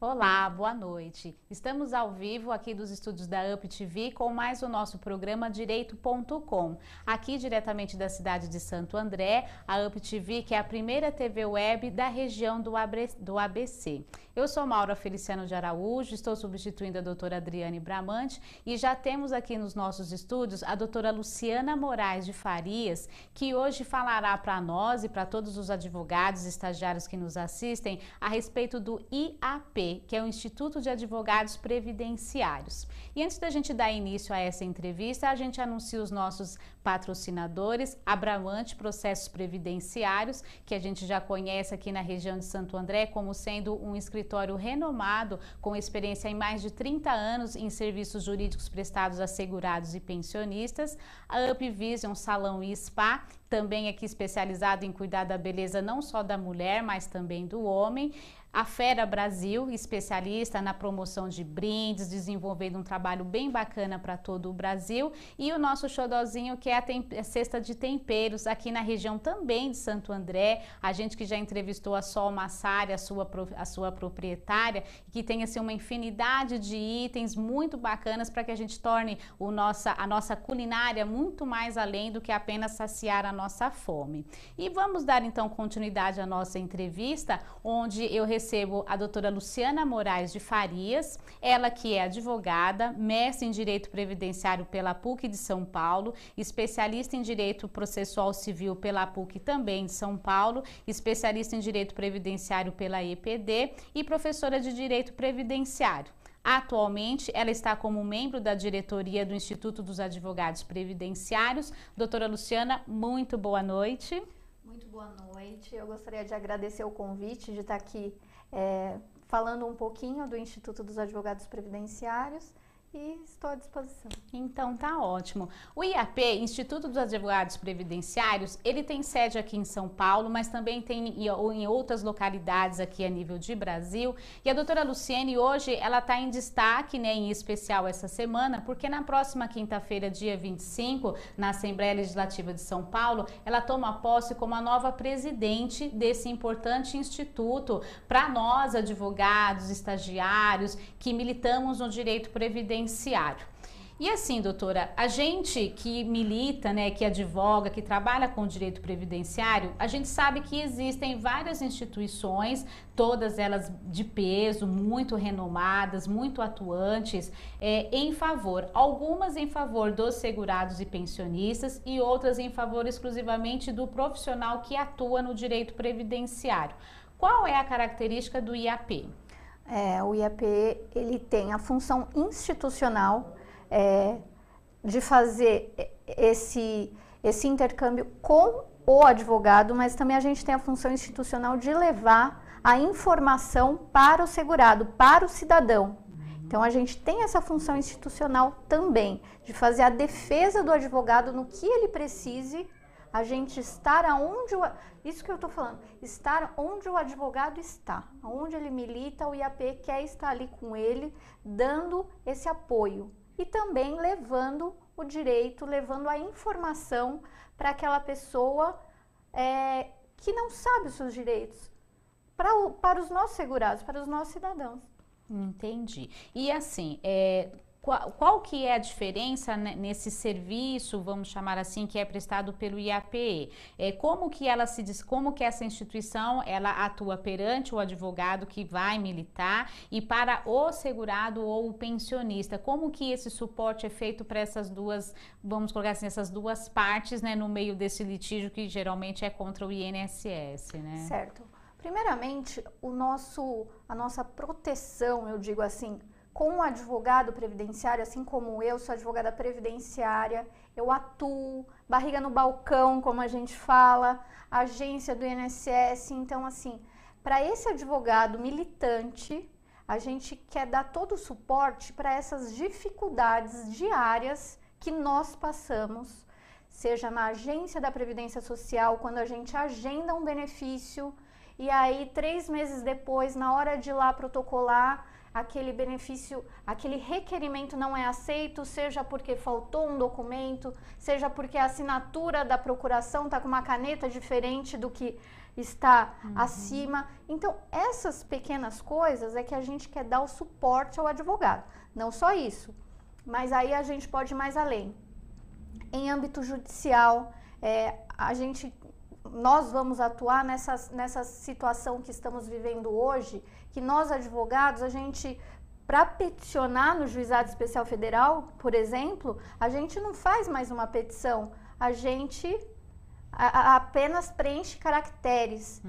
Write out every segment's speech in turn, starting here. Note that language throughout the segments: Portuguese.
Olá, boa noite. Estamos ao vivo aqui dos estúdios da UP TV com mais o nosso programa Direito.com. Aqui diretamente da cidade de Santo André, a UP TV, que é a primeira TV web da região do ABC. Eu sou Maura Feliciano de Araújo, estou substituindo a doutora Adriane Bramante e já temos aqui nos nossos estúdios a doutora Luciana Moraes de Farias, que hoje falará para nós e para todos os advogados e estagiários que nos assistem a respeito do IAP, que é o Instituto de Advogados Previdenciários. E antes da gente dar início a essa entrevista, a gente anuncia os nossos patrocinadores, a Bramante Processos Previdenciários, que a gente já conhece aqui na região de Santo André como sendo um escritório renomado com experiência em mais de 30 anos em serviços jurídicos prestados a segurados e pensionistas, a UpVision Salão e Spa, também aqui especializado em cuidar da beleza não só da mulher, mas também do homem. A Fera Brasil, especialista na promoção de brindes, desenvolvendo um trabalho bem bacana para todo o Brasil. E o nosso xodozinho, que é a cesta de temperos, aqui na região também de Santo André. A gente que já entrevistou a Sol Massari, a sua proprietária, que tem assim, uma infinidade de itens muito bacanas para que a gente torne a nossa culinária muito mais além do que apenas saciar a nossa fome. E vamos dar então continuidade à nossa entrevista, onde eu recebo a doutora Luciana Moraes de Farias, ela que é advogada, mestre em Direito Previdenciário pela PUC de São Paulo, especialista em Direito Processual Civil pela PUC também de São Paulo, especialista em Direito Previdenciário pela EPD e professora de Direito Previdenciário. Atualmente, ela está como membro da diretoria do Instituto dos Advogados Previdenciários. Doutora Luciana, muito boa noite. Muito boa noite. Eu gostaria de agradecer o convite de estar aqui falando um pouquinho do Instituto dos Advogados Previdenciários e estou à disposição. Então tá ótimo. O IAP, Instituto dos Advogados Previdenciários, ele tem sede aqui em São Paulo, mas também tem em outras localidades aqui a nível de Brasil. E a doutora Luciene hoje, ela está em destaque, né, em especial essa semana, porque na próxima quinta-feira, dia 25, na Assembleia Legislativa de São Paulo, ela toma posse como a nova presidente desse importante instituto para nós, advogados, estagiários, que militamos no direito previdenciário. E assim, doutora, a gente que milita, né, que advoga, que trabalha com direito previdenciário, a gente sabe que existem várias instituições, todas elas de peso, muito renomadas, muito atuantes, algumas em favor dos segurados e pensionistas e outras em favor exclusivamente do profissional que atua no direito previdenciário. Qual é a característica do IAP? O IAP, ele tem a função institucional de fazer esse intercâmbio com o advogado, mas também a gente tem a função institucional de levar a informação para o segurado, para o cidadão. Então, a gente tem essa função institucional também, de fazer a defesa do advogado no que ele precise, a gente estar isso que eu estou falando, estar onde o advogado está, onde ele milita, o IAP quer estar ali com ele, dando esse apoio e também levando o direito, levando a informação para aquela pessoa que não sabe os seus direitos, para os nossos segurados, para os nossos cidadãos. Entendi. E assim, qual que é a diferença nesse serviço, vamos chamar assim, que é prestado pelo IAP? Como que essa instituição ela atua perante o advogado que vai militar e para o segurado ou o pensionista? Como que esse suporte é feito para essas duas, vamos colocar assim, essas duas partes, né, no meio desse litígio que geralmente é contra o INSS, né? Certo. Primeiramente, a nossa proteção, eu digo assim, com o advogado previdenciário, assim como eu sou advogada previdenciária, eu atuo, barriga no balcão, como a gente fala, agência do INSS. Então, assim, para esse advogado militante, a gente quer dar todo o suporte para essas dificuldades diárias que nós passamos, seja na agência da Previdência Social, quando a gente agenda um benefício, e aí 3 meses depois, na hora de ir lá protocolar, aquele benefício, aquele requerimento não é aceito, seja porque faltou um documento, seja porque a assinatura da procuração está com uma caneta diferente do que está acima. Então, essas pequenas coisas é que a gente quer dar o suporte ao advogado. Não só isso, mas aí a gente pode ir mais além. Em âmbito judicial, nós vamos atuar nessa situação que estamos vivendo hoje, que nós advogados, para peticionar no Juizado Especial Federal, por exemplo, a gente não faz mais uma petição, a gente apenas preenche caracteres.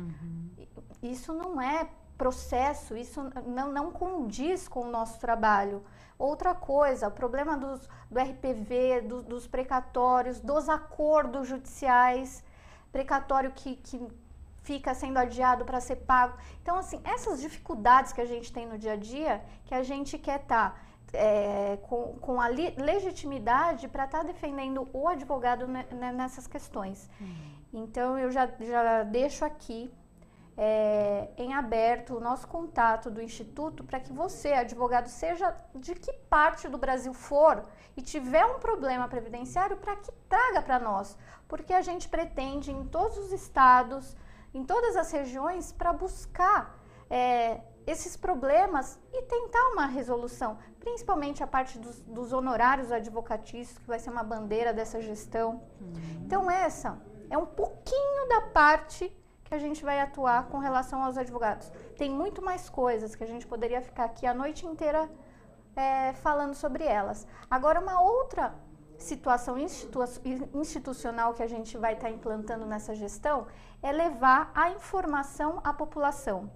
Isso não é processo, isso não condiz com o nosso trabalho. Outra coisa, o problema do RPV, dos precatórios, dos acordos judiciais, precatório que fica sendo adiado para ser pago. Então, assim, essas dificuldades que a gente tem no dia a dia, que a gente quer estar com a legitimidade para estar defendendo o advogado nessas questões. Então, eu já deixo aqui em aberto o nosso contato do Instituto para que você, advogado, seja de que parte do Brasil for e tiver um problema previdenciário, para que traga para nós, porque a gente pretende em todos os estados, em todas as regiões, para buscar esses problemas e tentar uma resolução, principalmente a parte dos honorários advocatícios, que vai ser uma bandeira dessa gestão. Então essa é um pouquinho da parte que a gente vai atuar com relação aos advogados. Tem muito mais coisas que a gente poderia ficar aqui a noite inteira falando sobre elas. Agora, uma outra situação institucional que a gente vai estar implantando nessa gestão é levar a informação à população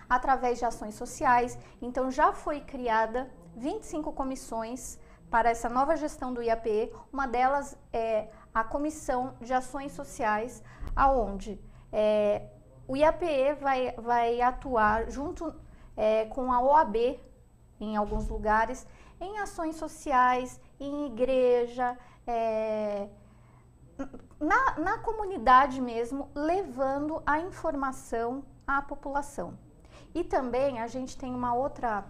através de ações sociais. Então, já foi criada 25 comissões para essa nova gestão do IAPE. Uma delas é a Comissão de Ações Sociais, aonde o IAPE vai atuar junto com a OAB, em alguns lugares, em ações sociais, em igreja, na comunidade mesmo, levando a informação à população. E também a gente tem uma outra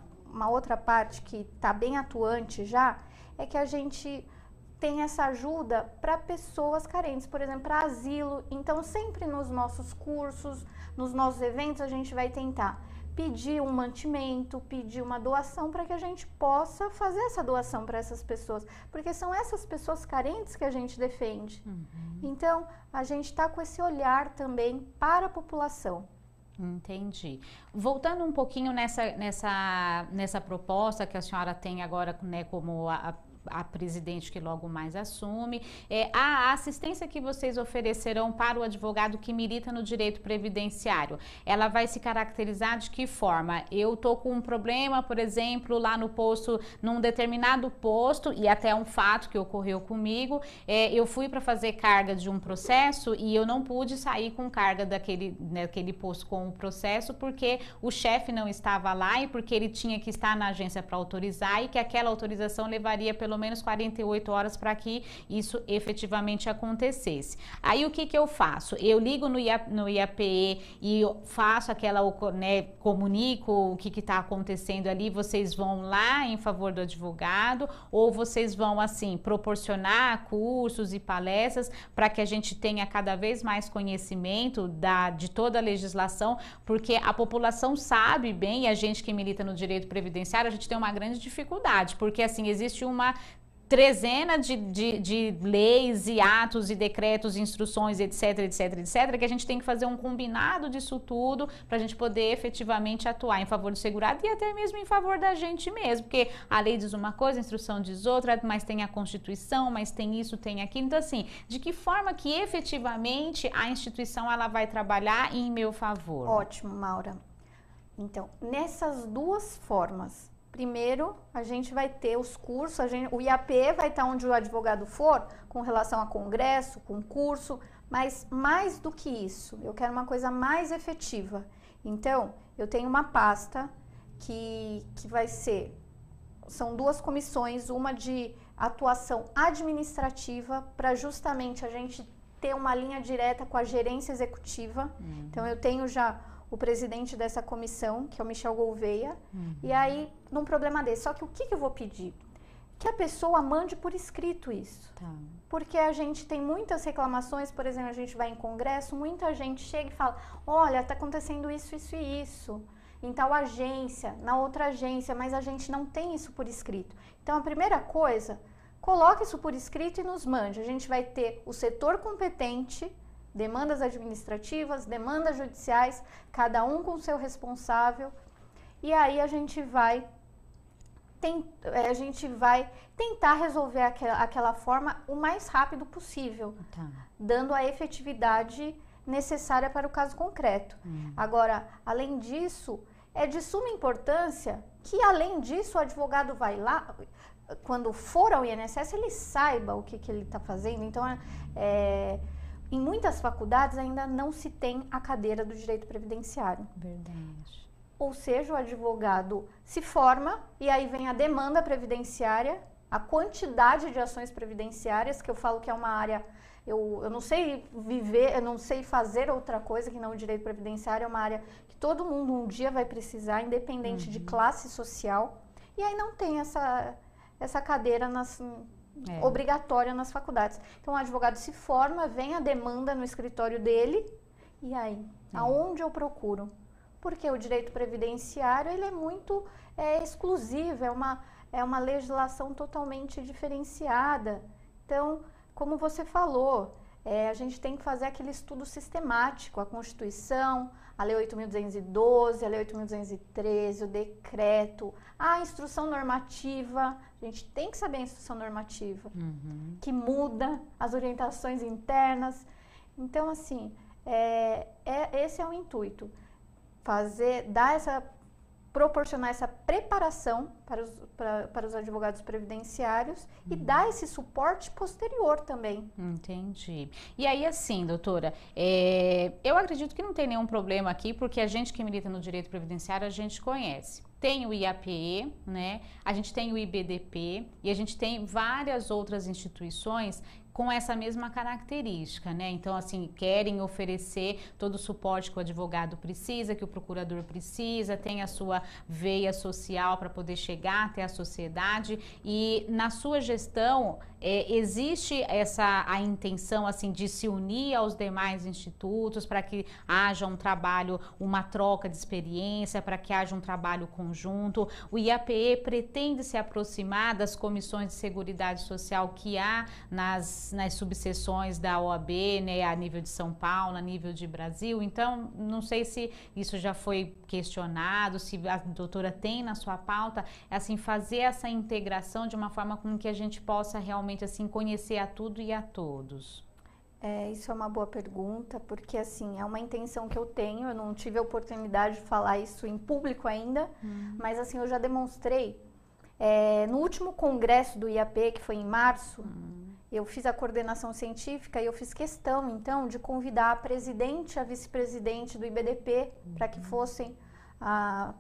parte que está bem atuante já, é que a gente tem essa ajuda para pessoas carentes, por exemplo, para asilo. Então, sempre nos nossos cursos, nos nossos eventos, a gente vai tentar pedir um mantimento, pedir uma doação para que a gente possa fazer essa doação para essas pessoas, porque são essas pessoas carentes que a gente defende. Então, a gente está com esse olhar também para a população. Entendi. Voltando um pouquinho nessa proposta que a senhora tem agora, né, como a presidente que logo mais assume, a assistência que vocês oferecerão para o advogado que milita no direito previdenciário, ela vai se caracterizar de que forma? Eu tô com um problema, por exemplo, lá no posto, num determinado posto, e até um fato que ocorreu comigo, eu fui para fazer carga de um processo e eu não pude sair com carga daquele posto com o processo porque o chefe não estava lá e porque ele tinha que estar na agência para autorizar e que aquela autorização levaria pelo menos 48 horas para que isso efetivamente acontecesse. Aí o que eu faço? Eu ligo no IAPE e faço comunico o que está acontecendo ali, vocês vão lá em favor do advogado ou vocês vão assim proporcionar cursos e palestras para que a gente tenha cada vez mais conhecimento de toda a legislação, porque a população sabe bem, e a gente que milita no direito previdenciário, a gente tem uma grande dificuldade, porque assim existe uma trezena de leis e atos e decretos, instruções, etc, que a gente tem que fazer um combinado disso tudo para a gente poder efetivamente atuar em favor do segurado e até mesmo em favor da gente mesmo, porque a lei diz uma coisa, a instrução diz outra, mas tem a Constituição, mas tem isso, tem aquilo. Então assim, de que forma que efetivamente a instituição ela vai trabalhar em meu favor? Ótimo, Maura. Então, nessas duas formas, primeiro, a gente vai ter os cursos, o IAPE vai estar onde o advogado for, com relação a congresso, concurso, mas mais do que isso, eu quero uma coisa mais efetiva. Então, eu tenho uma pasta que vai ser, são duas comissões, uma de atuação administrativa, para justamente a gente ter uma linha direta com a gerência executiva. Então, eu tenho já o presidente dessa comissão, que é o Michel Gouveia, e aí, num problema desse, só que o que eu vou pedir? que a pessoa mande por escrito isso. Tá. Porque a gente tem muitas reclamações, por exemplo, a gente vai em congresso, muita gente chega e fala, olha, está acontecendo isso, isso e isso, em tal agência, na outra agência, mas a gente não tem isso por escrito. Então, a primeira coisa, coloque isso por escrito e nos mande. A gente vai ter o setor competente, demandas administrativas, demandas judiciais, cada um com o seu responsável, e aí a gente vai tentar resolver aquela forma o mais rápido possível, Tá. dando a efetividade necessária para o caso concreto. Agora, além disso, é de suma importância que, além disso, o advogado vai lá, quando for ao INSS, ele saiba o que ele está fazendo. Então, em muitas faculdades ainda não se tem a cadeira do direito previdenciário. Verdade. Ou seja, o advogado se forma e aí vem a demanda previdenciária, a quantidade de ações previdenciárias, que eu falo que é uma área, eu não sei viver, eu não sei fazer outra coisa que não o direito previdenciário, é uma área que todo mundo um dia vai precisar, independente de classe social, e aí não tem essa cadeira obrigatória nas faculdades. Então, o advogado se forma, vem a demanda no escritório dele, e aí, aonde eu procuro? Porque o direito previdenciário ele é muito exclusivo, é uma legislação totalmente diferenciada. Então, como você falou, a gente tem que fazer aquele estudo sistemático, a Constituição, a Lei 8.212, a Lei 8.213, o decreto, a instrução normativa. A gente tem que saber a instrução normativa, que muda as orientações internas. Então, assim, esse é o intuito. Proporcionar essa preparação para os advogados previdenciários e dar esse suporte posterior também. Entendi. E aí, assim, doutora, eu acredito que não tem nenhum problema aqui, porque a gente que milita no direito previdenciário, a gente conhece. Tem o IAPE, né? A gente tem o IBDP e a gente tem várias outras instituições com essa mesma característica, né? Então, assim, querem oferecer todo o suporte que o advogado precisa, que o procurador precisa, tem a sua veia social para poder chegar até a sociedade. E na sua gestão, existe a intenção, assim, de se unir aos demais institutos para que haja um trabalho, uma troca de experiência, para que haja um trabalho conjunto. O IAPE pretende se aproximar das comissões de Seguridade Social que há nas subseções da OAB, né, a nível de São Paulo, a nível de Brasil. Então, não sei se isso já foi questionado, se a doutora tem na sua pauta, assim, fazer essa integração de uma forma com que a gente possa realmente, assim, conhecer a tudo e a todos. Isso é uma boa pergunta, porque, assim, é uma intenção que eu tenho, eu não tive a oportunidade de falar isso em público ainda, mas, assim, eu já demonstrei. No último congresso do IAP, que foi em março, eu fiz a coordenação científica e eu fiz questão, então, de convidar a presidente e a vice-presidente do IBDP para que fossem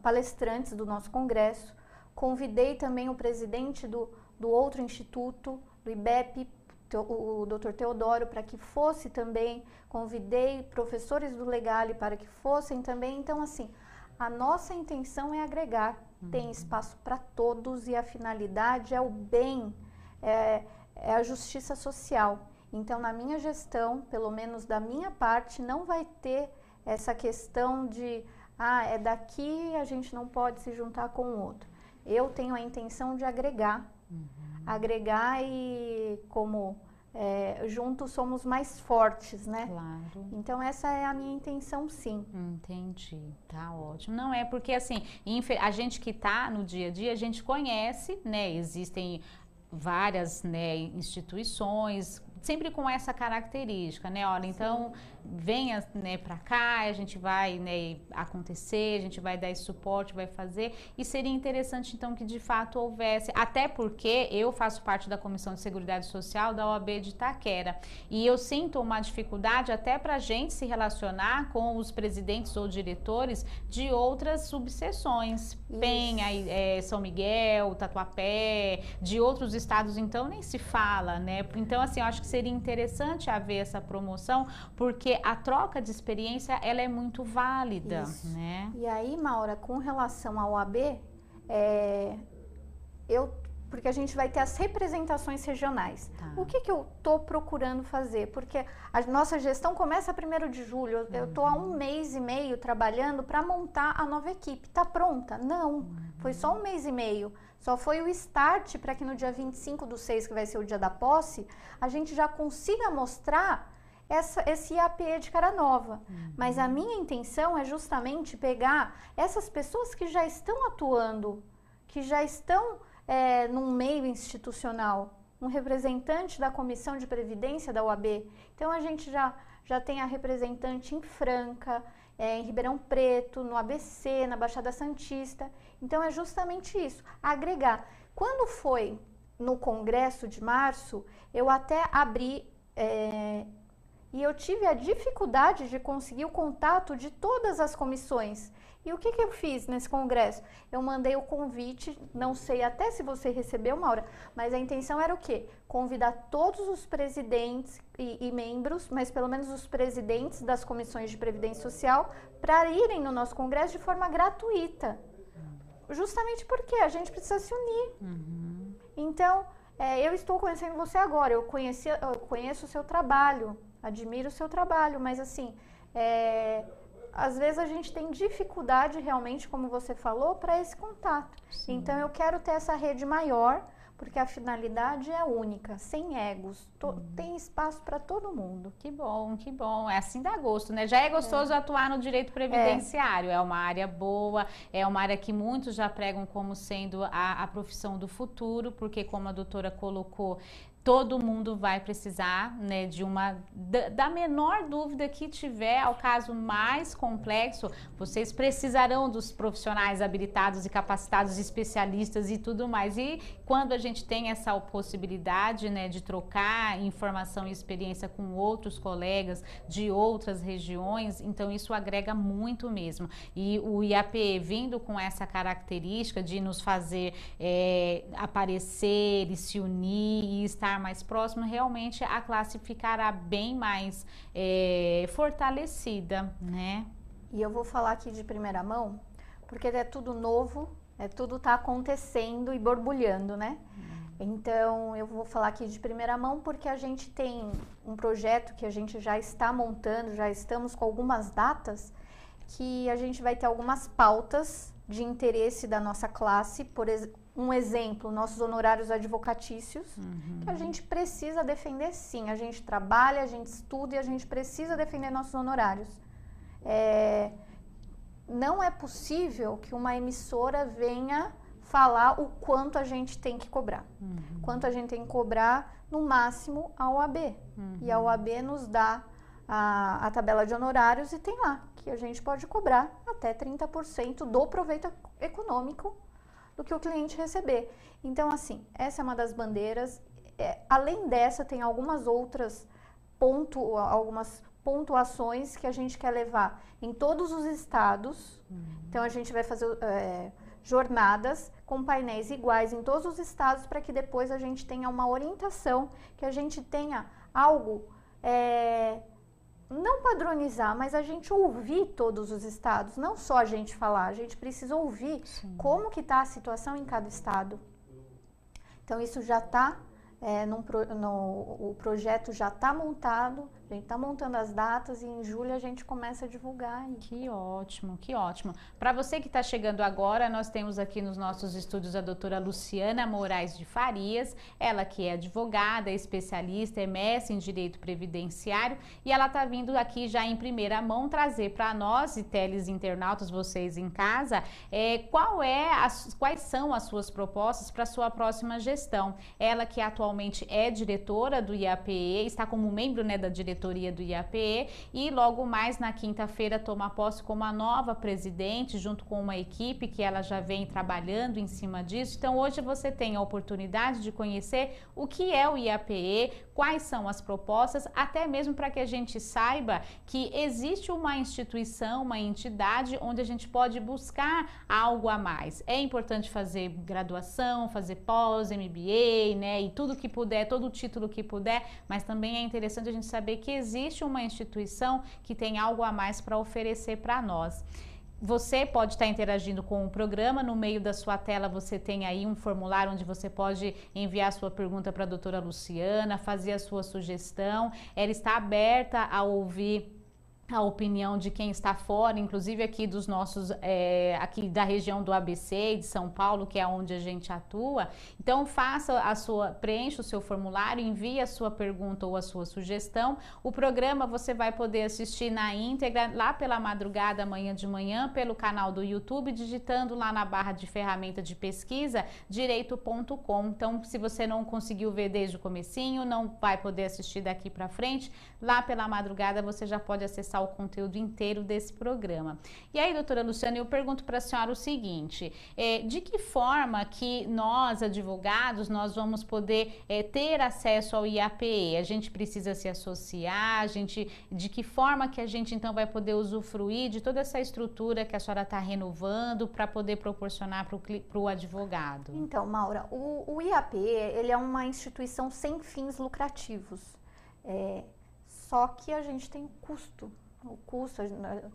palestrantes do nosso congresso. Convidei também o presidente do outro instituto, do IBEP, o Dr. Teodoro, para que fosse também. Convidei professores do Legale para que fossem também. Então, assim, a nossa intenção é agregar. Tem espaço para todos e a finalidade é o bem, é a justiça social. Então, na minha gestão, pelo menos da minha parte, não vai ter essa questão de é daqui, a gente não pode se juntar com o outro. Eu tenho a intenção de agregar. Agregar e como juntos somos mais fortes, né? Claro. Então essa é a minha intenção, sim. Entendi, tá ótimo. Não é porque, assim, a gente que tá no dia a dia, a gente conhece, né? Existem várias, né, instituições sempre com essa característica, né? Olha, então venha, né, para cá, a gente vai, né, acontecer, a gente vai dar esse suporte, vai fazer, e seria interessante então que de fato houvesse, até porque eu faço parte da Comissão de Seguridade Social da OAB de Itaquera, e eu sinto uma dificuldade até para a gente se relacionar com os presidentes ou diretores de outras subseções, Penha, São Miguel, Tatuapé, de outros estados, então nem se fala, né? Então, assim, eu acho que seria interessante haver essa promoção, porque a troca de experiência, ela é muito válida, né? E aí, Maura, com relação ao OAB, eu porque a gente vai ter as representações regionais. O que eu estou procurando fazer? Porque a nossa gestão começa 1º de julho, eu estou há 1 mês e meio trabalhando para montar a nova equipe. Está pronta? Não, foi só 1 mês e meio. Só foi o start para que no dia 25/6, que vai ser o dia da posse, a gente já consiga mostrar esse IAPE de cara nova. Mas a minha intenção é justamente pegar essas pessoas que já estão atuando, que já estão num meio institucional, um representante da Comissão de Previdência da OAB. Então, a gente já tem a representante em Franca, em Ribeirão Preto, no ABC, na Baixada Santista. Então, é justamente isso, agregar. Quando foi no Congresso de março, eu até abri e eu tive a dificuldade de conseguir o contato de todas as comissões. E o que eu fiz nesse congresso? Eu mandei o convite, não sei até se você recebeu, Maura, mas a intenção era o quê? Convidar todos os presidentes e membros, mas pelo menos os presidentes das comissões de Previdência Social, para irem no nosso congresso de forma gratuita. Justamente porque a gente precisa se unir. Então, eu estou conhecendo você agora, eu conheço o seu trabalho, admiro o seu trabalho, mas assim, às vezes a gente tem dificuldade realmente, como você falou, para esse contato. Sim. Então eu quero ter essa rede maior, porque a finalidade é única, sem egos, tem espaço para todo mundo. Que bom, que bom. É assim dá gosto, né? Já é gostoso atuar no direito previdenciário, é uma área boa, é uma área que muitos já pregam como sendo a profissão do futuro, porque como a doutora colocou, todo mundo vai precisar, né, da menor dúvida que tiver, ao caso mais complexo, vocês precisarão dos profissionais habilitados e capacitados, especialistas e tudo mais. E quando a gente tem essa possibilidade, né, de trocar informação e experiência com outros colegas de outras regiões, então isso agrega muito mesmo. E o IAPE vindo com essa característica de nos fazer aparecer e se unir e estar mais próximo, realmente a classe ficará bem mais fortalecida, né? E eu vou falar aqui de primeira mão, porque é tudo novo, tudo está acontecendo e borbulhando, né? Então, eu vou falar aqui de primeira mão porque a gente tem um projeto que a gente já está montando, já estamos com algumas datas, que a gente vai ter algumas pautas de interesse da nossa classe, por exemplo, um exemplo, nossos honorários advocatícios, que a gente precisa defender sim. A gente trabalha, a gente estuda e a gente precisa defender nossos honorários. Não é possível que uma emissora venha falar o quanto a gente tem que cobrar. Quanto a gente tem que cobrar, no máximo, a OAB. E a OAB nos dá a tabela de honorários e tem lá que a gente pode cobrar até 30% do proveito econômico do que o cliente receber. Então, assim, essa é uma das bandeiras. Além dessa, tem algumas outras algumas pontuações que a gente quer levar em todos os estados. Então, a gente vai fazer jornadas com painéis iguais em todos os estados para que depois a gente tenha uma orientação, que a gente tenha algo, não padronizar, mas a gente ouvir todos os estados, não só a gente falar, a gente precisa ouvir como que está a situação em cada estado. Então, isso já está, o projeto já está montado, a gente está montando as datas e em julho a gente começa a divulgar. Que ótimo, que ótimo. Para você que está chegando agora, nós temos aqui nos nossos estúdios a doutora Luciana Moraes de Farias, ela que é advogada, especialista, é mestre em Direito Previdenciário, e ela está vindo aqui já em primeira mão trazer para nós e teleinternautas, vocês em casa, quais são as suas propostas para a sua próxima gestão. Ela que atualmente é diretora do IAPE, está como membro, né, da diretoria do IAPE e logo mais na quinta-feira toma posse como a nova presidente, junto com uma equipe que ela já vem trabalhando em cima disso. Então hoje você tem a oportunidade de conhecer o que é o IAPE, quais são as propostas, até mesmo para que a gente saiba que existe uma instituição, uma entidade onde a gente pode buscar algo a mais. É importante fazer graduação, fazer pós, MBA, né, e tudo que puder, todo o título que puder, mas também é interessante a gente saber que existe uma instituição que tem algo a mais para oferecer para nós. Você pode estar interagindo com o programa. No meio da sua tela você tem aí um formulário onde você pode enviar sua pergunta para a doutora Luciana, fazer a sua sugestão. Ela está aberta a ouvir a opinião de quem está fora, inclusive aqui dos nossos, aqui da região do ABC, de São Paulo, que é onde a gente atua. Então preencha o seu formulário, envie a sua pergunta ou a sua sugestão. O programa você vai poder assistir na íntegra, lá pela madrugada, amanhã de manhã, pelo canal do YouTube, digitando lá na barra de ferramenta de pesquisa, direito.com. Então, se você não conseguiu ver desde o comecinho, não vai poder assistir daqui para frente, lá pela madrugada você já pode acessar o conteúdo inteiro desse programa. E aí, doutora Luciana, eu pergunto para a senhora o seguinte, de que forma que nós, advogados, nós vamos poder ter acesso ao IAPE? A gente precisa se associar, de que forma que a gente então vai poder usufruir de toda essa estrutura que a senhora está renovando para poder proporcionar para o advogado? Então, Maura, o IAPE, ele é uma instituição sem fins lucrativos, só que a gente tem custo. O custo,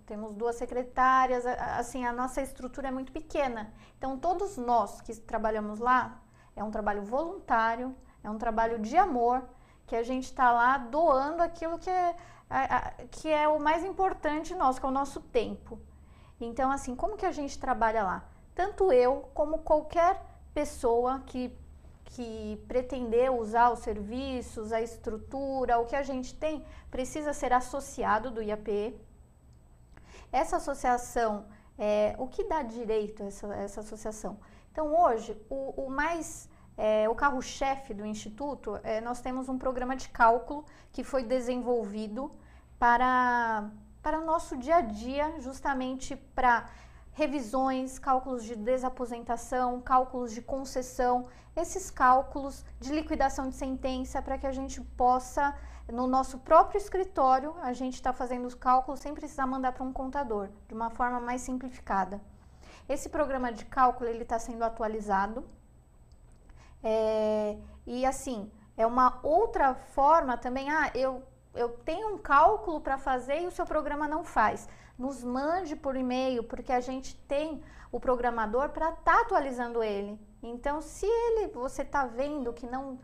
temos 2 secretárias, assim, a nossa estrutura é muito pequena. Então, todos nós que trabalhamos lá, é um trabalho voluntário, é um trabalho de amor, que a gente está lá doando aquilo que é o mais importante nosso, que é o nosso tempo. Então, assim, como que a gente trabalha lá? Tanto eu, como qualquer pessoa que pretender usar os serviços, a estrutura, o que a gente tem, precisa ser associado do IAPE. Essa associação, o que dá direito a essa associação? Então, hoje, o carro-chefe do Instituto, nós temos um programa de cálculo que foi desenvolvido para o nosso dia a dia, justamente para revisões, cálculos de desaposentação, cálculos de concessão, esses cálculos de liquidação de sentença, para que a gente possa, no nosso próprio escritório, a gente está fazendo os cálculos sem precisar mandar para um contador, de uma forma mais simplificada. Esse programa de cálculo, ele está sendo atualizado, e assim, é uma outra forma também, eu tenho um cálculo para fazer e o seu programa não faz. Nos mande por e-mail, porque a gente tem o programador para estar atualizando ele. Então, se você está vendo que não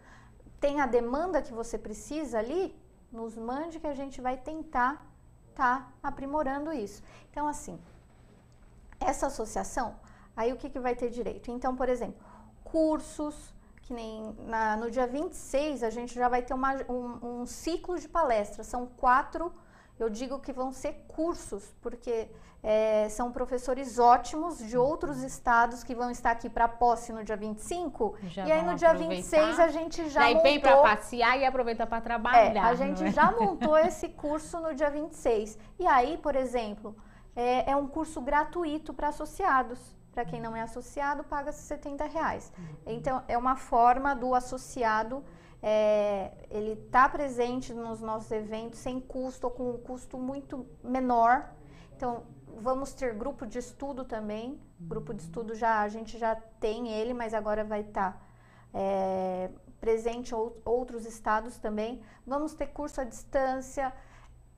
tem a demanda que você precisa ali, nos mande que a gente vai tentar estar aprimorando isso. Então, assim, essa associação, aí o que vai ter direito? Então, por exemplo, cursos, que nem no dia 26 a gente já vai ter um ciclo de palestras, são 4, eu digo que vão ser cursos, porque são professores ótimos de outros estados que vão estar aqui para posse no dia 25, e aí no dia 26 a gente já montou... vem para passear e aproveita para trabalhar. A gente já montou esse curso no dia 26, e aí, por exemplo, é um curso gratuito para associados. Para quem não é associado, paga-se R$70. Então, é uma forma do associado, ele tá presente nos nossos eventos sem custo ou com um custo muito menor. Então, vamos ter grupo de estudo também. Grupo de estudo a gente já tem ele, mas agora vai estar presente em outros estados também. Vamos ter curso à distância.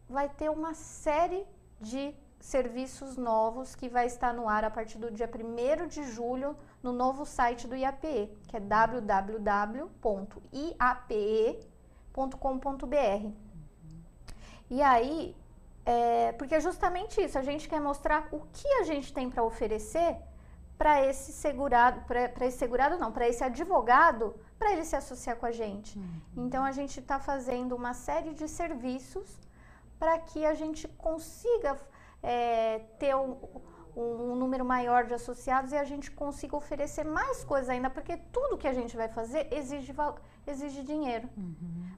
Vai ter uma série de serviços novos que vai estar no ar a partir do dia 1º de julho no novo site do IAPE, que é www.iape.com.br. E aí, porque é justamente isso, a gente quer mostrar o que a gente tem para oferecer para esse segurado, para esse advogado, para ele se associar com a gente. Então, a gente está fazendo uma série de serviços para que a gente consiga ter um número maior de associados e a gente consiga oferecer mais coisas ainda, porque tudo que a gente vai fazer exige dinheiro.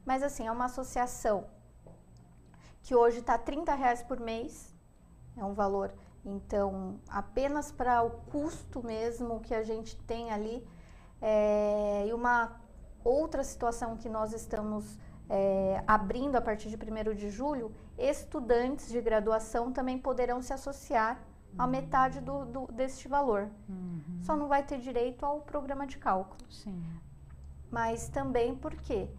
Mas assim, é uma associação que hoje está R$30 por mês, é um valor, então, apenas para o custo mesmo que a gente tem ali. E uma outra situação que nós estamos abrindo a partir de 1º de julho, estudantes de graduação também poderão se associar a metade deste valor. Só não vai ter direito ao programa de cálculo. Sim. Mas também porque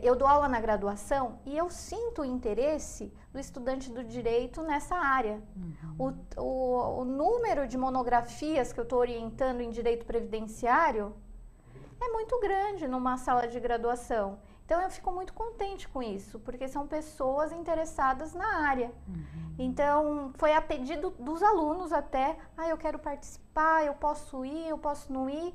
eu dou aula na graduação e eu sinto o interesse do estudante do direito nessa área. O número de monografias que eu estou orientando em direito previdenciário é muito grande numa sala de graduação. Então, eu fico muito contente com isso, porque são pessoas interessadas na área. Então, foi a pedido dos alunos até, eu quero participar, eu posso ir, eu posso não ir.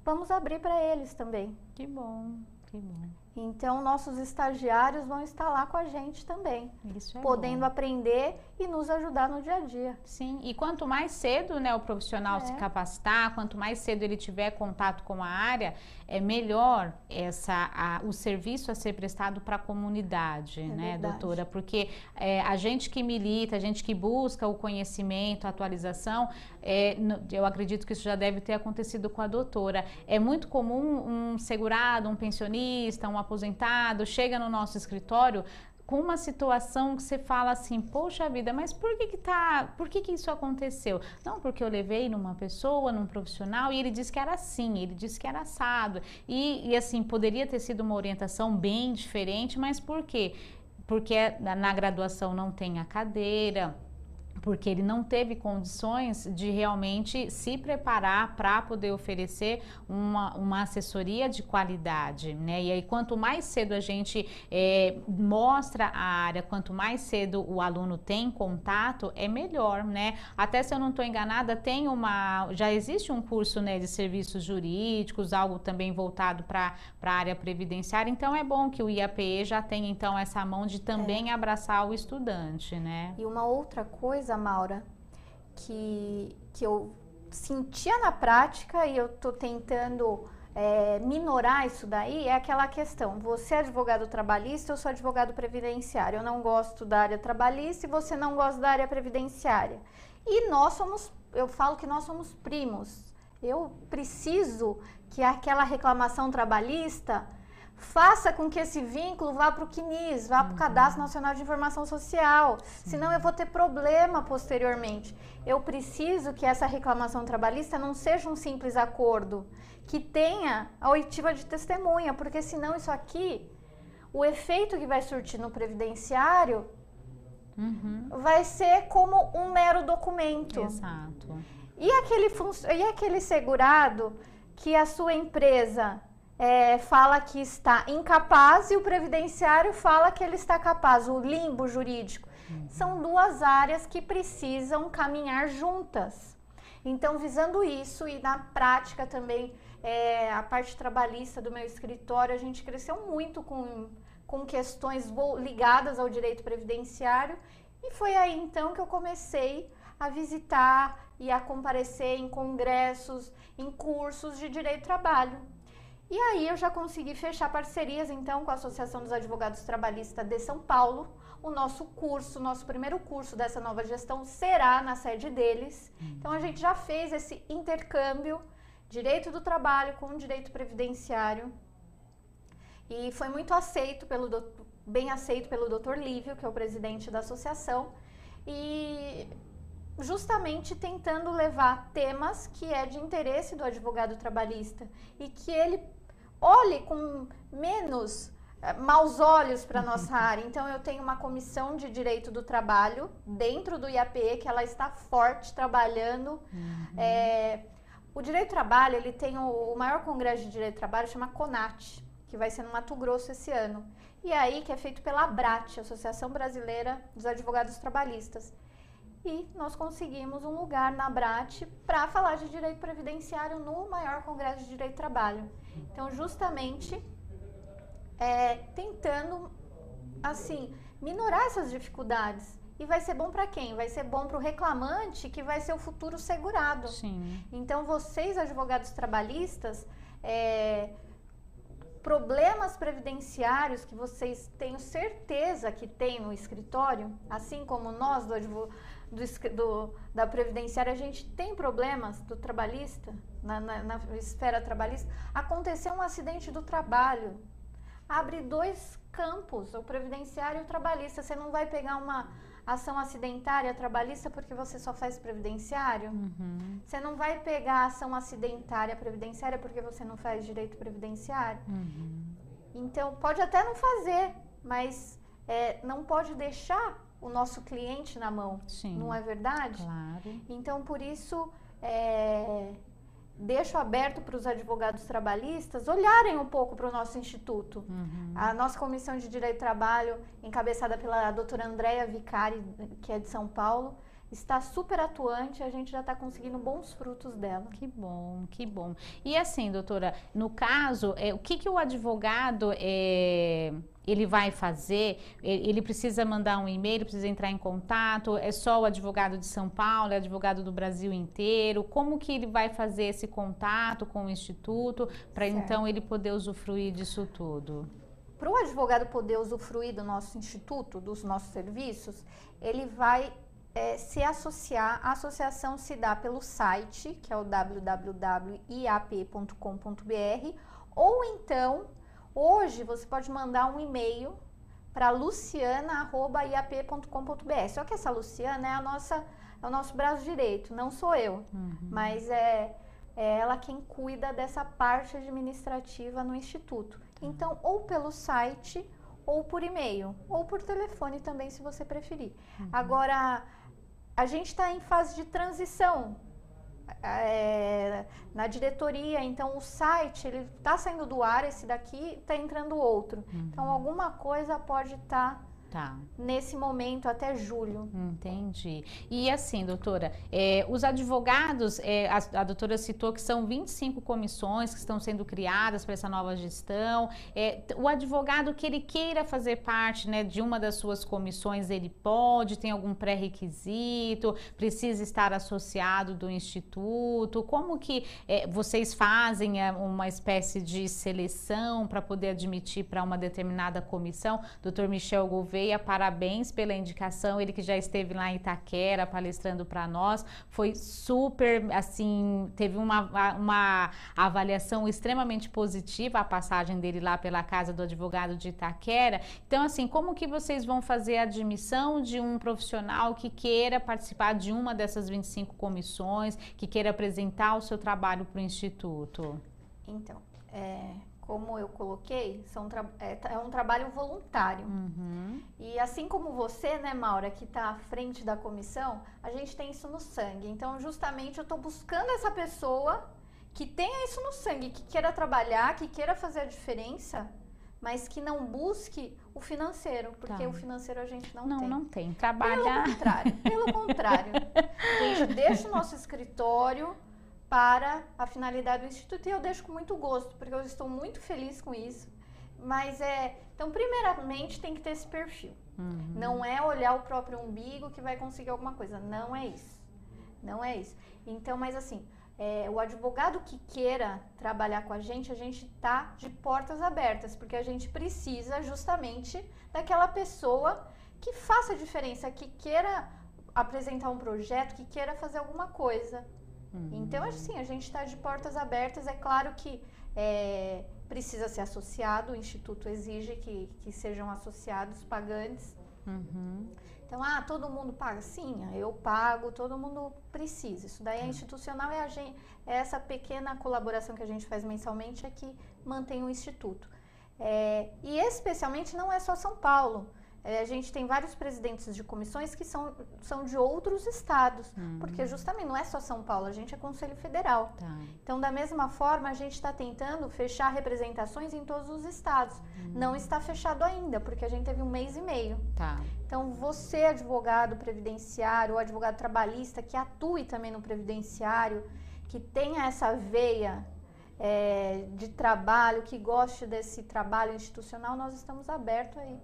Vamos abrir para eles também. Que bom, que bom. Então, nossos estagiários vão estar lá com a gente também, Isso é podendo bom. aprender e nos ajudar no dia a dia. Sim, e quanto mais cedo, né, o profissional se capacitar, quanto mais cedo ele tiver contato com a área, é melhor o serviço a ser prestado para a comunidade, né, verdade. doutora? Porque a gente que milita, a gente que busca o conhecimento, a atualização, eu acredito que isso já deve ter acontecido com a doutora. É muito comum um segurado, um pensionista, um aposentado, chega no nosso escritório com uma situação que você fala assim, poxa vida, mas por que isso aconteceu? Não, porque eu levei numa pessoa, num profissional, e ele disse que era assim, ele disse que era assado. E assim, poderia ter sido uma orientação bem diferente, mas por quê? Porque na graduação não tem a cadeira, porque ele não teve condições de realmente se preparar para poder oferecer uma assessoria de qualidade, né? E aí, quanto mais cedo a gente mostra a área, quanto mais cedo o aluno tem contato, é melhor, né? Até se eu não estou enganada, já existe um curso, né, de serviços jurídicos, algo também voltado para a área previdenciária, então é bom que o IAPE já tenha, então, essa mão de também abraçar o estudante, né? E uma outra coisa, Maura, que eu sentia na prática e eu tô tentando minorar isso daí, é aquela questão, você é advogado trabalhista, eu sou advogado previdenciário, eu não gosto da área trabalhista e você não gosta da área previdenciária. E eu falo que nós somos primos. Eu preciso que aquela reclamação trabalhista faça com que esse vínculo vá para o CNIS, vá para o Cadastro Nacional de Informação Social, senão eu vou ter problema posteriormente. Eu preciso que essa reclamação trabalhista não seja um simples acordo, que tenha a oitiva de testemunha, porque senão isso aqui, o efeito que vai surtir no previdenciário vai ser como um mero documento. Exato. E aquele segurado que a sua empresa fala que está incapaz e o previdenciário fala que ele está capaz, o limbo jurídico. São duas áreas que precisam caminhar juntas. Então, visando isso e na prática também, a parte trabalhista do meu escritório, a gente cresceu muito com questões ligadas ao direito previdenciário e foi aí então que eu comecei a visitar e a comparecer em congressos, em cursos de direito do trabalho. E aí eu já consegui fechar parcerias, então, com a Associação dos Advogados Trabalhistas de São Paulo. O nosso primeiro curso dessa nova gestão será na sede deles. Então, a gente já fez esse intercâmbio, direito do trabalho com direito previdenciário. E foi muito bem aceito pelo Dr. Lívio, que é o presidente da associação. E justamente tentando levar temas que é de interesse do advogado trabalhista e que ele olhe com menos maus olhos para a nossa área. Então, eu tenho uma comissão de direito do trabalho dentro do IAPE, que ela está forte, trabalhando. O direito do trabalho, ele tem o maior congresso de direito do trabalho, chama CONAT, que vai ser no Mato Grosso esse ano. E aí, que é feito pela ABRAT, Associação Brasileira dos Advogados Trabalhistas. E nós conseguimos um lugar na ABRAT para falar de direito previdenciário no maior congresso de direito do trabalho. Então, justamente, tentando, assim, minorar essas dificuldades. E vai ser bom para quem? Vai ser bom para o reclamante, que vai ser o futuro segurado. Sim. Então, vocês, advogados trabalhistas, problemas previdenciários que vocês tenho certeza que tem no escritório, assim como nós da previdenciária, a gente tem problemas do trabalhista, na esfera trabalhista. Aconteceu um acidente do trabalho, abre dois campos, o previdenciário e o trabalhista. Você não vai pegar uma ação acidentária trabalhista porque você só faz previdenciário. Você não vai pegar ação acidentária previdenciária porque você não faz direito previdenciário. Então, pode até não fazer, mas não pode deixar o nosso cliente na mão, Sim, não é verdade? claro. Então, por isso, deixo aberto para os advogados trabalhistas olharem um pouco para o nosso instituto. A nossa Comissão de Direito do Trabalho, encabeçada pela doutora Andréia Vicari, que é de São Paulo, está super atuante, a gente já está conseguindo bons frutos dela. Que bom, que bom. E assim, doutora, no caso, o que o advogado ele vai fazer? Ele precisa mandar um e-mail, precisa entrar em contato? É só o advogado de São Paulo, é advogado do Brasil inteiro? Como que ele vai fazer esse contato com o Instituto para então ele poder usufruir disso tudo? Para o advogado poder usufruir do nosso instituto, dos nossos serviços, ele vai se associar. A associação se dá pelo site, que é o www.iap.com.br, ou então, hoje, você pode mandar um e-mail para luciana@iap.com.br. Só que essa Luciana é o nosso braço direito, não sou eu, mas é ela quem cuida dessa parte administrativa no Instituto. Então, ou pelo site, ou por e-mail, ou por telefone também, se você preferir. Agora, a gente está em fase de transição na diretoria, então o site, ele está saindo do ar, esse daqui, está entrando outro. Então, alguma coisa pode estar nesse momento até julho. Entendi. E assim, doutora, os advogados, a doutora citou que são 25 comissões que estão sendo criadas para essa nova gestão. O advogado que ele queira fazer parte, né, de uma das suas comissões, ele pode? Tem algum pré-requisito? Precisa estar associado do Instituto? Como que vocês fazem uma espécie de seleção para poder admitir para uma determinada comissão? Doutor Michel Gouveia, parabéns pela indicação, ele que já esteve lá em Itaquera palestrando para nós, foi super, assim, teve uma avaliação extremamente positiva a passagem dele lá pela casa do advogado de Itaquera. Então, assim, como que vocês vão fazer a admissão de um profissional que queira participar de uma dessas 25 comissões, que queira apresentar o seu trabalho para o Instituto? Então, como eu coloquei, é um trabalho voluntário. E assim como você, né, Maura, que está à frente da comissão, a gente tem isso no sangue. Então, justamente, eu estou buscando essa pessoa que tenha isso no sangue, que queira trabalhar, que queira fazer a diferença, mas que não busque o financeiro, porque o financeiro a gente não tem. Não tem. Trabalhar... Pelo contrário. A gente deixa o nosso escritório para a finalidade do Instituto, e eu deixo com muito gosto, porque eu estou muito feliz com isso. Mas então, primeiramente, tem que ter esse perfil. Não é olhar o próprio umbigo que vai conseguir alguma coisa. Não é isso. Não é isso. Então, mas assim, o advogado que queira trabalhar com a gente está de portas abertas, porque a gente precisa justamente daquela pessoa que faça a diferença, que queira apresentar um projeto, que queira fazer alguma coisa. Então, assim, a gente está de portas abertas. É claro que precisa ser associado, o Instituto exige que sejam associados pagantes. Então, todo mundo paga? Sim, eu pago, todo mundo precisa. Isso daí é institucional, é essa pequena colaboração que a gente faz mensalmente é que mantém o Instituto. E especialmente não é só São Paulo. A gente tem vários presidentes de comissões que são de outros estados, porque justamente não é só São Paulo, a gente é Conselho Federal. Então, da mesma forma, a gente está tentando fechar representações em todos os estados. Não está fechado ainda, porque a gente teve 1 mês e meio. Então, você, advogado previdenciário ou advogado trabalhista, que atue também no previdenciário, que tenha essa veia de trabalho, que goste desse trabalho institucional, nós estamos abertos aí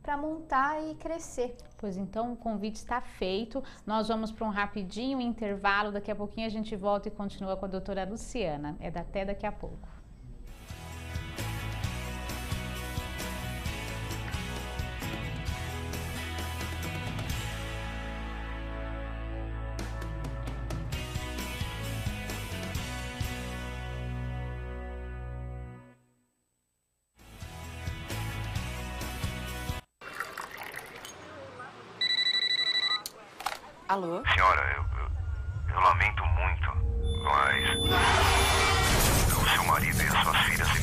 para montar e crescer. Pois então, o convite está feito. Nós vamos para um rapidinho intervalo. Daqui a pouquinho a gente volta e continua com a doutora Luciana. Até daqui a pouco. Alô? Senhora, eu lamento muito, mas o seu marido e as suas filhas, eles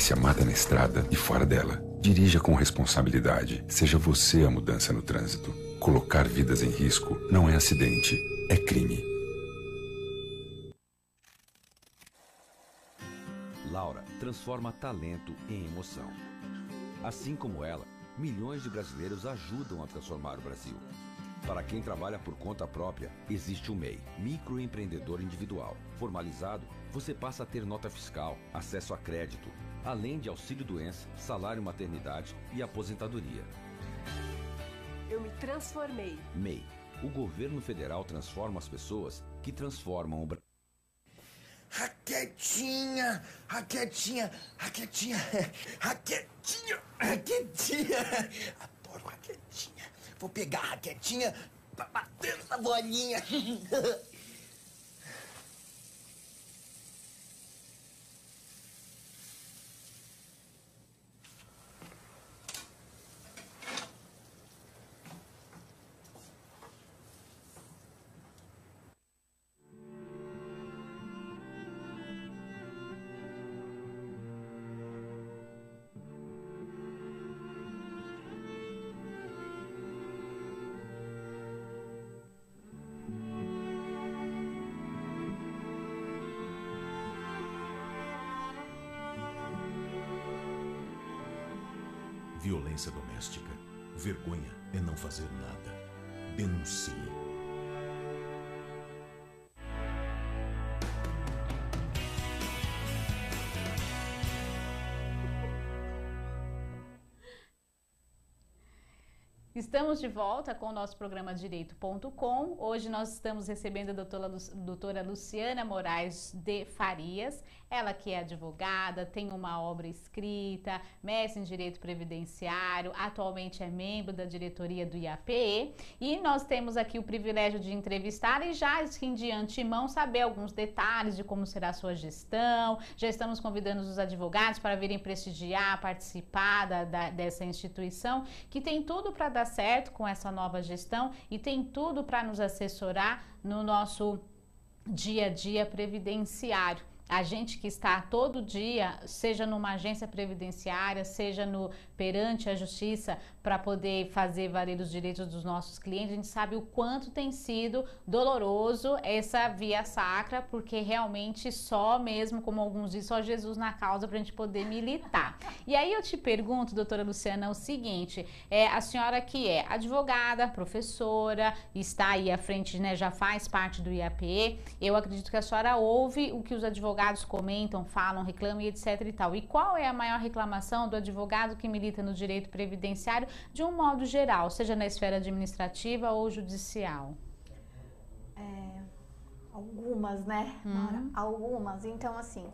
violência mata na estrada e fora dela. Dirija com responsabilidade. Seja você a mudança no trânsito. Colocar vidas em risco não é acidente, é crime. Laura transforma talento em emoção. Assim como ela, milhões de brasileiros ajudam a transformar o Brasil. Para quem trabalha por conta própria, existe o MEI, Microempreendedor Individual. Formalizado, você passa a ter nota fiscal, acesso a crédito, além de auxílio-doença, salário maternidade e aposentadoria. Eu me transformei. MEI, o governo federal transforma as pessoas que transformam o Brasil. Raquetinha, raquetinha, raquetinha, raquetinha, raquetinha. Adoro raquetinha. Vou pegar a raquetinha pra bater essa bolinha. Violência doméstica. Vergonha é não fazer nada. Denuncie. Estamos de volta com o nosso programa Direito.com. Hoje nós estamos recebendo a doutora Luciana Moraes de Farias. Ela que é advogada, tem uma obra escrita, mestre em Direito Previdenciário, atualmente é membro da diretoria do IAPE. E nós temos aqui o privilégio de entrevistar e já de antemão saber alguns detalhes de como será a sua gestão. Já estamos convidando os advogados para virem prestigiar, participar dessa instituição, que tem tudo para dar certo com essa nova gestão e tem tudo para nos assessorar no nosso dia a dia previdenciário. A gente que está todo dia, seja numa agência previdenciária, seja perante a justiça, para poder fazer valer os direitos dos nossos clientes, a gente sabe o quanto tem sido doloroso essa via sacra, porque realmente só mesmo, como alguns dizem, só Jesus na causa para a gente poder militar. E aí eu te pergunto, doutora Luciana, o seguinte, a senhora que é advogada, professora, está aí à frente, né, já faz parte do IAPE, eu acredito que a senhora ouve o que os advogados comentam, falam, reclamam e etc e tal. E qual é a maior reclamação do advogado que milita no direito previdenciário de um modo geral, seja na esfera administrativa ou judicial? Algumas, né, Mara? Algumas. Então, assim,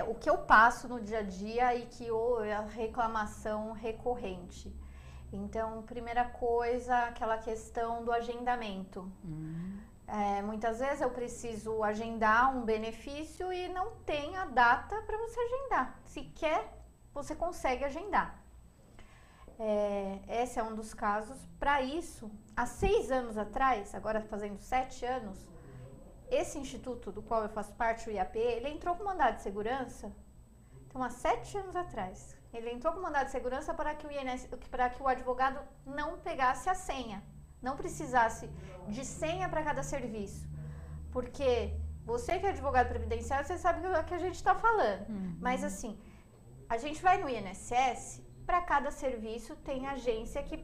o que eu passo no dia a dia e que é a reclamação recorrente. Então, primeira coisa, aquela questão do agendamento. Muitas vezes eu preciso agendar um benefício e não tem a data para você agendar. Se quer, você consegue agendar. Esse é um dos casos. Para isso, há 6 anos atrás, agora fazendo 7 anos, esse instituto do qual eu faço parte, o IAPE, ele entrou com mandado de segurança. Então, há 7 anos atrás, ele entrou com mandado de segurança para que o advogado não pegasse a senha. Não precisasse de senha para cada serviço. Porque você que é advogado previdenciário, você sabe do que a gente está falando. Mas assim, a gente vai no INSS, para cada serviço tem agência que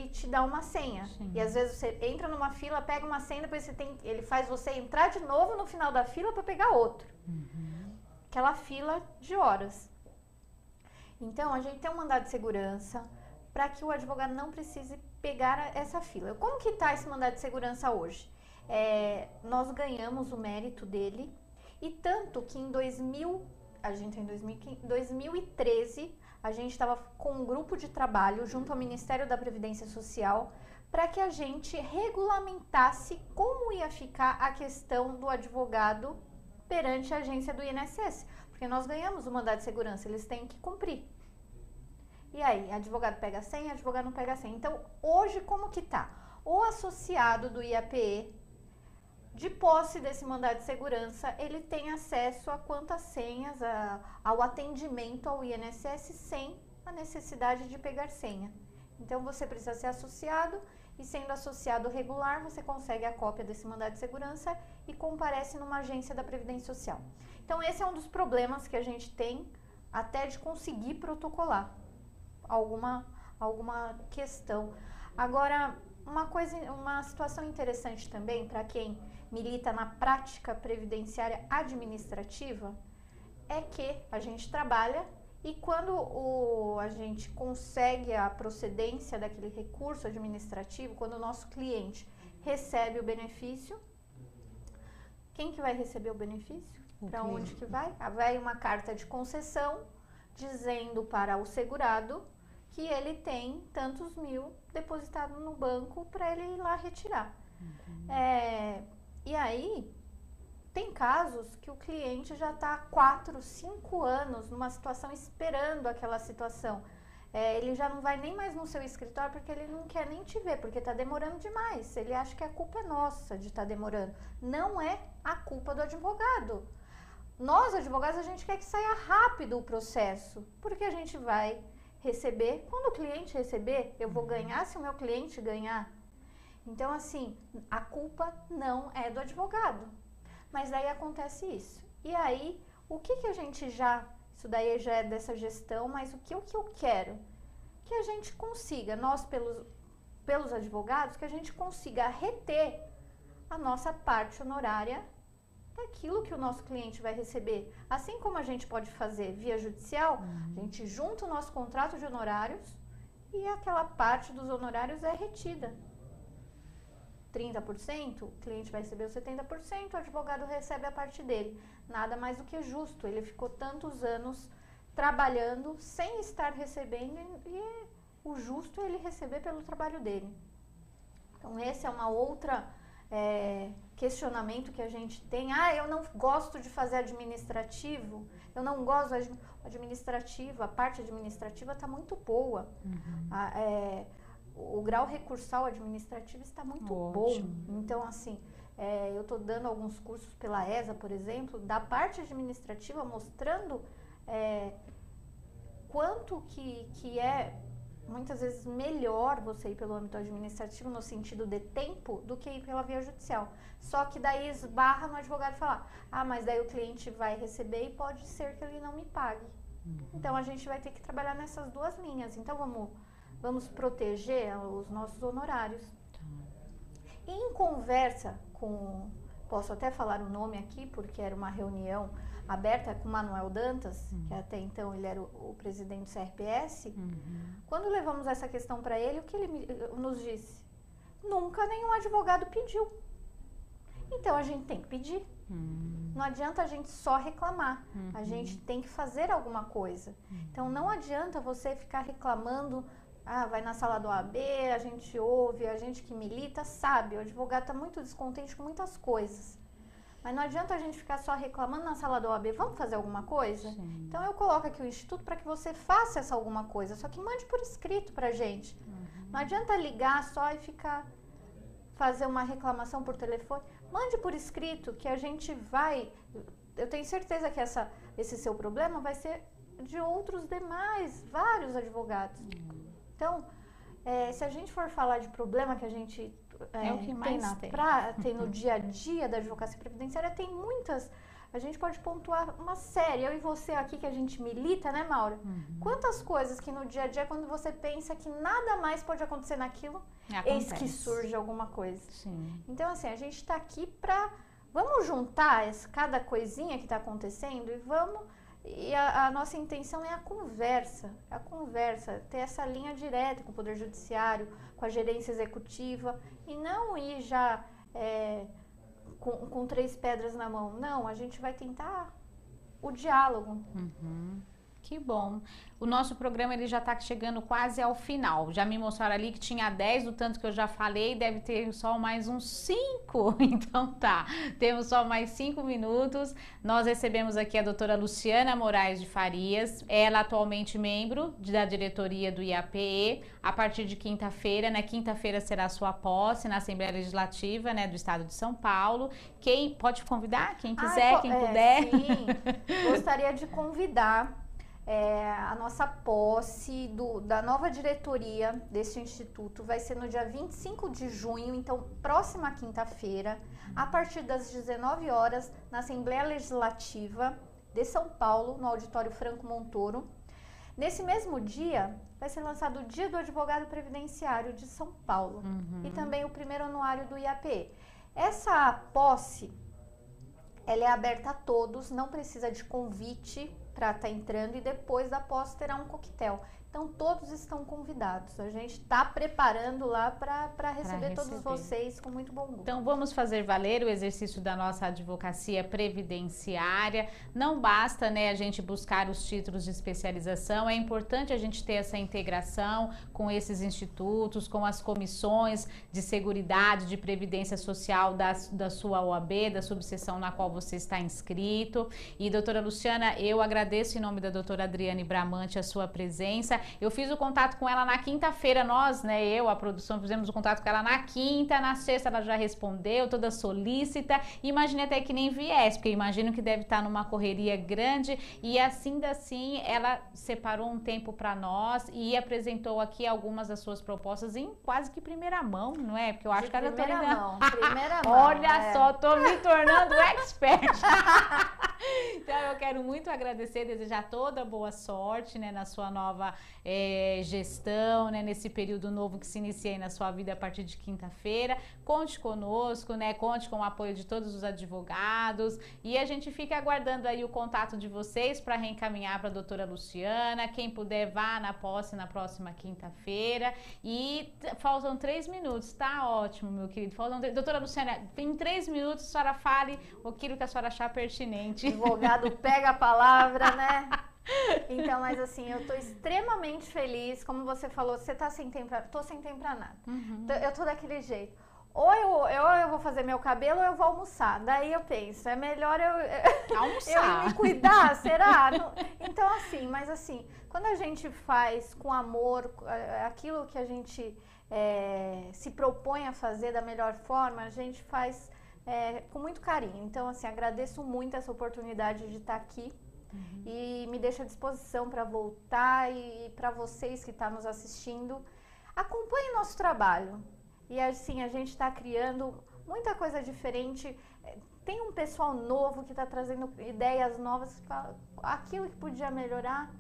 te dá uma senha. Sim. E às vezes você entra numa fila, pega uma senha, depois ele faz você entrar de novo no final da fila para pegar outro. Aquela fila de horas. Então, a gente tem um mandado de segurança para que o advogado não precise pegar essa fila. Como que está esse mandado de segurança hoje? Nós ganhamos o mérito dele, e tanto que em 2013, a gente estava com um grupo de trabalho junto ao Ministério da Previdência Social para que a gente regulamentasse como ia ficar a questão do advogado perante a agência do INSS. Porque nós ganhamos o mandado de segurança, eles têm que cumprir. E aí, advogado pega a senha, advogado não pega a senha. Então, hoje, como que tá? O associado do IAPE de posse desse mandado de segurança, ele tem acesso a quantas senhas, ao atendimento ao INSS sem a necessidade de pegar senha. Então, você precisa ser associado e, sendo associado regular, você consegue a cópia desse mandado de segurança e comparece numa agência da Previdência Social. Então, esse é um dos problemas que a gente tem até de conseguir protocolar alguma questão. Agora, uma situação interessante também para quem milita na prática previdenciária administrativa é que a gente trabalha e quando a gente consegue a procedência daquele recurso administrativo, quando o nosso cliente recebe o benefício, quem que vai receber o benefício? Para onde que vai? Vai uma carta de concessão dizendo para o segurado que ele tem tantos mil depositado no banco para ele ir lá retirar. E aí, tem casos que o cliente já está há 4, 5 anos numa situação esperando aquela situação. Ele já não vai nem mais no seu escritório porque ele não quer nem te ver, porque está demorando demais. Ele acha que a culpa é nossa de estar demorando. Não é a culpa do advogado. Nós, advogados, a gente quer que saia rápido o processo, porque a gente vai receber. Quando o cliente receber, eu vou ganhar se o meu cliente ganhar. Então, assim, a culpa não é do advogado. Mas daí acontece isso. E aí, o que a gente isso daí já é dessa gestão, mas o que eu quero? Que a gente consiga, nós pelos advogados, que a gente consiga reter a nossa parte honorária daquilo que o nosso cliente vai receber. Assim como a gente pode fazer via judicial, a gente junta o nosso contrato de honorários e aquela parte dos honorários é retida. 30%, o cliente vai receber os 70%, o advogado recebe a parte dele. Nada mais do que justo. Ele ficou tantos anos trabalhando sem estar recebendo e o justo é ele receber pelo trabalho dele. Então, esse é uma outra questionamento que a gente tem. Eu não gosto de fazer administrativo, eu não gosto administrativo, a parte administrativa está muito boa. O grau recursal administrativo está muito bom. Então, assim, eu estou dando alguns cursos pela ESA, por exemplo, da parte administrativa, mostrando quanto que é, muitas vezes, melhor você ir pelo âmbito administrativo, no sentido de tempo, do que ir pela via judicial. Só que daí esbarra no advogado falar, mas daí o cliente vai receber e pode ser que ele não me pague. Então, a gente vai ter que trabalhar nessas duas linhas. Então, vamos proteger os nossos honorários. E em conversa com, posso até falar o nome aqui, porque era uma reunião aberta com Manuel Dantas, que até então ele era o presidente do CRPS, quando levamos essa questão para ele, o que ele nos disse? Nunca nenhum advogado pediu. Então a gente tem que pedir. Não adianta a gente só reclamar, a gente tem que fazer alguma coisa. Então não adianta você ficar reclamando, vai na sala do OAB, a gente ouve, a gente que milita sabe, o advogado está muito descontente com muitas coisas. Mas não adianta a gente ficar só reclamando na sala do OAB, vamos fazer alguma coisa? Sim. Então eu coloco aqui o Instituto para que você faça essa alguma coisa, só que mande por escrito para a gente. Não adianta ligar só e ficar, fazer uma reclamação por telefone. Mande por escrito que a gente vai, eu tenho certeza que esse seu problema vai ser de outros demais, vários advogados. Então, se a gente for falar de problema que a gente o que mais tem no dia a dia da advocacia previdenciária, tem muitas. A gente pode pontuar uma série. Eu e você aqui que a gente milita, né, Maura? Quantas coisas que no dia a dia, quando você pensa que nada mais pode acontecer naquilo, eis que surge alguma coisa. Sim. Então, assim, a gente está aqui para... Vamos juntar cada coisinha que está acontecendo e vamos... E a nossa intenção é a conversa, ter essa linha direta com o Poder Judiciário, com a gerência executiva, e não ir já com 3 pedras na mão. Não, a gente vai tentar o diálogo. Que bom. O nosso programa ele já está chegando quase ao final. Já me mostraram ali que tinha 10, do tanto que eu já falei, deve ter só mais uns 5. Então tá, temos só mais 5 minutos. Nós recebemos aqui a doutora Luciana Moraes de Farias. Ela atualmente membro da diretoria do IAPE. A partir de quinta-feira, né? Quinta-feira será a sua posse na Assembleia Legislativa, né, do Estado de São Paulo. Quem pode convidar? Quem quiser, quem puder. Sim, gostaria de convidar a nossa posse da nova diretoria deste instituto. Vai ser no dia 25 de junho, então próxima quinta-feira, a partir das 19 horas, na Assembleia Legislativa de São Paulo, no Auditório Franco Montoro. Nesse mesmo dia, vai ser lançado o Dia do Advogado Previdenciário de São Paulo e também o primeiro anuário do IAPE. Essa posse, ela é aberta a todos, não precisa de convite para estar entrando, e depois da posse terá um coquetel. Então todos estão convidados. A gente está preparando lá para receber todos vocês com muito bom gosto. Então vamos fazer valer o exercício da nossa advocacia previdenciária. Não basta, né, a gente buscar os títulos de especialização, é importante a gente ter essa integração com esses institutos, com as comissões de seguridade, de previdência social da sua OAB, da subseção na qual você está inscrito. E doutora Luciana, eu agradeço em nome da doutora Adriane Bramante a sua presença. Eu fiz o contato com ela na quinta-feira, nós, né, a produção, fizemos o contato com ela na quinta, na sexta ela já respondeu, toda solícita, imaginei até que nem viesse, porque imagino que deve estar numa correria grande, e assim ela separou um tempo para nós e apresentou aqui algumas das suas propostas em quase que primeira mão, não é? Porque eu acho que ela primeira mão. Olha só, tô me tornando expert. Então eu quero muito agradecer, desejar toda boa sorte, né, na sua nova gestão, né, nesse período novo que se inicia aí na sua vida a partir de quinta-feira. Conte conosco, né, conte com o apoio de todos os advogados, e a gente fica aguardando aí o contato de vocês para reencaminhar para a doutora Luciana. Quem puder, vá na posse na próxima quinta-feira. E faltam 3 minutos, tá ótimo, meu querido. Doutora Luciana, em 3 minutos a senhora fale aquilo que a senhora achar pertinente. O advogado pega a palavra, né? Então, mas assim, eu tô extremamente feliz. Como você falou, você tá sem tempo, tô sem tempo pra nada. Eu tô daquele jeito. Ou eu vou fazer meu cabelo ou eu vou almoçar. Daí eu penso, é melhor eu me cuidar, será? Então, assim, mas assim, quando a gente faz com amor aquilo que a gente se propõe a fazer da melhor forma, a gente faz com muito carinho. Então, assim, agradeço muito essa oportunidade de estar aqui. E me deixo à disposição para voltar, e para vocês que estão nos assistindo, acompanhem nosso trabalho. E assim, a gente está criando muita coisa diferente. Tem um pessoal novo que está trazendo ideias novas, que fala, aquilo que podia melhorar,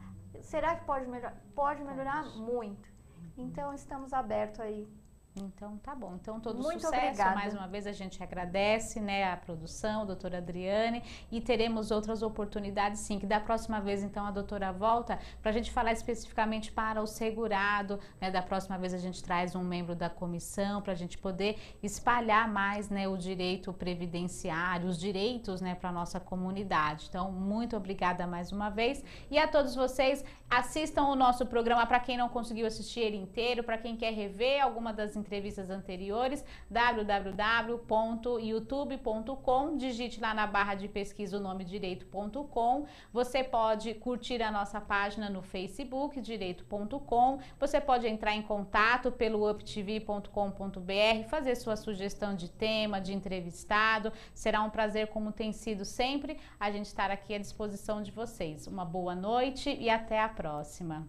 será que pode melhorar? Pode melhorar muito. Então estamos abertos aí. Então tá bom, então todo muito sucesso, obrigada. Mais uma vez a gente agradece, né, a produção, a doutora Adriane, e teremos outras oportunidades sim, que da próxima vez então a doutora volta para a gente falar especificamente para o segurado, né, da próxima vez a gente traz um membro da comissão para a gente poder espalhar mais, né, o direito previdenciário, os direitos, né, para a nossa comunidade. Então muito obrigada mais uma vez, e a todos vocês, assistam o nosso programa, para quem não conseguiu assistir ele inteiro, para quem quer rever alguma das entrevistas anteriores, www.youtube.com, digite lá na barra de pesquisa o nome direito.com. Você pode curtir a nossa página no Facebook, direito.com. Você pode entrar em contato pelo uptv.com.br, fazer sua sugestão de tema, de entrevistado. Será um prazer, como tem sido sempre, a gente estar aqui à disposição de vocês. Uma boa noite e até a próxima.